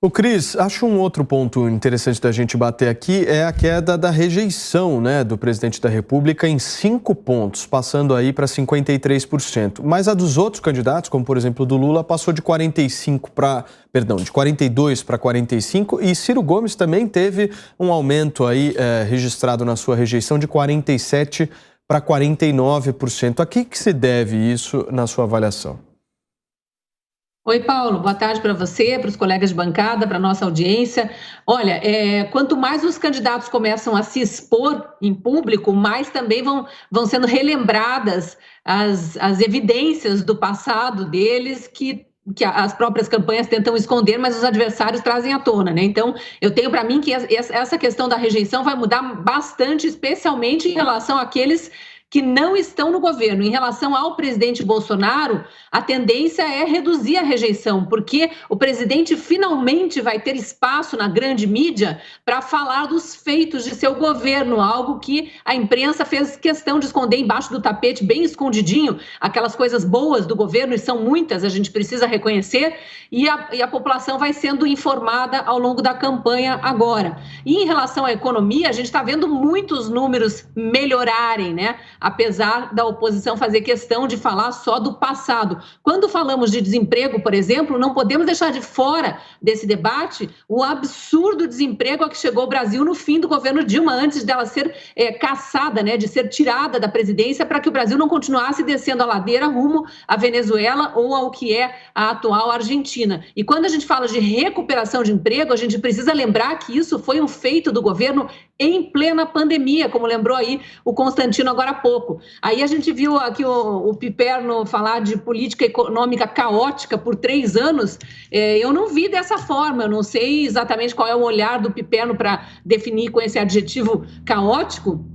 O Cris, acho um outro ponto interessante da gente bater aqui é a queda da rejeição, do presidente da República em 5 pontos, passando aí para 53%. Mas a dos outros candidatos, como por exemplo do Lula, passou de 42 para 45, e Ciro Gomes também teve um aumento aí registrado na sua rejeição de 47 para 49%. A que se deve isso na sua avaliação? Oi, Paulo, boa tarde para você, para os colegas de bancada, para a nossa audiência. Olha, quanto mais os candidatos começam a se expor em público, mais também vão sendo relembradas as evidências do passado deles que as próprias campanhas tentam esconder, mas os adversários trazem à tona, né? Então, eu tenho para mim que essa questão da rejeição vai mudar bastante, especialmente em relação àqueles que não estão no governo. Em relação ao presidente Bolsonaro, a tendência é reduzir a rejeição, porque o presidente finalmente vai ter espaço na grande mídia para falar dos feitos de seu governo, algo que a imprensa fez questão de esconder embaixo do tapete, bem escondidinho, aquelas coisas boas do governo, e são muitas, a gente precisa reconhecer, e a população vai sendo informada ao longo da campanha agora. E em relação à economia, a gente está vendo muitos números melhorarem, né? Apesar da oposição fazer questão de falar só do passado. Quando falamos de desemprego, por exemplo, não podemos deixar de fora desse debate o absurdo desemprego a que chegou o Brasil no fim do governo Dilma, antes dela ser caçada, né, de ser tirada da presidência, para que o Brasil não continuasse descendo a ladeira rumo à Venezuela ou ao que é a atual Argentina. E quando a gente fala de recuperação de emprego, a gente precisa lembrar que isso foi um feito do governo em plena pandemia, como lembrou aí o Constantino agora há pouco. Aí a gente viu aqui o Piperno falar de política econômica caótica por 3 anos. Eu não vi dessa forma, eu não sei exatamente qual é o olhar do Piperno para definir com esse adjetivo caótico,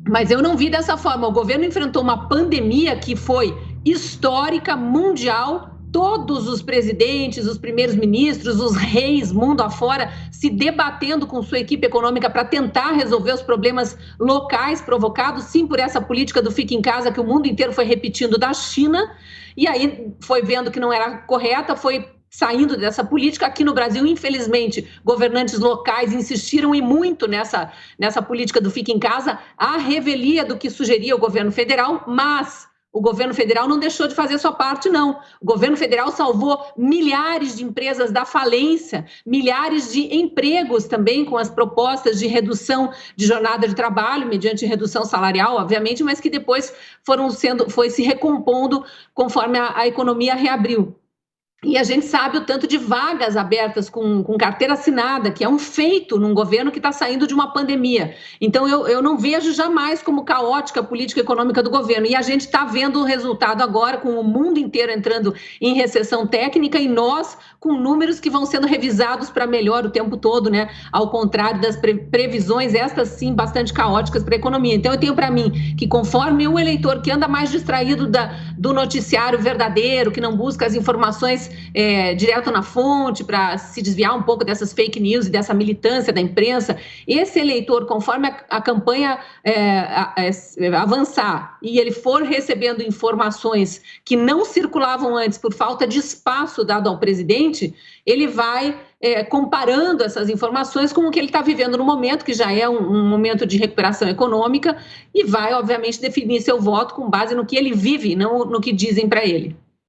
mas eu não vi dessa forma. O governo enfrentou uma pandemia que foi histórica, mundial. Todos os presidentes, os primeiros ministros, os reis, mundo afora, se debatendo com sua equipe econômica para tentar resolver os problemas locais provocados, sim, por essa política do fica em casa que o mundo inteiro foi repetindo da China, e aí foi vendo que não era correta, foi saindo dessa política. Aqui no Brasil, infelizmente, governantes locais insistiram e muito nessa política do fica em casa, à revelia do que sugeria o governo federal, mas o governo federal não deixou de fazer sua parte, não. O governo federal salvou milhares de empresas da falência, milhares de empregos também, com as propostas de redução de jornada de trabalho, mediante redução salarial, obviamente, mas que depois foi se recompondo conforme a economia reabriu. E a gente sabe o tanto de vagas abertas com carteira assinada, que é um feito num governo que está saindo de uma pandemia. Então, eu não vejo jamais como caótica a política econômica do governo. E a gente está vendo o resultado agora, com o mundo inteiro entrando em recessão técnica e nós com números que vão sendo revisados para melhor o tempo todo, né? Ao contrário das previsões, estas sim, bastante caóticas para a economia. Então, eu tenho para mim que conforme o eleitor que anda mais distraído do noticiário verdadeiro, que não busca as informações direto na fonte para se desviar um pouco dessas fake news e dessa militância da imprensa, esse eleitor, conforme a campanha avançar e ele for recebendo informações que não circulavam antes por falta de espaço dado ao presidente, ele vai comparando essas informações com o que ele está vivendo no momento, que já é um momento de recuperação econômica, e vai, obviamente, definir seu voto com base no que ele vive, não no que dizem para ele.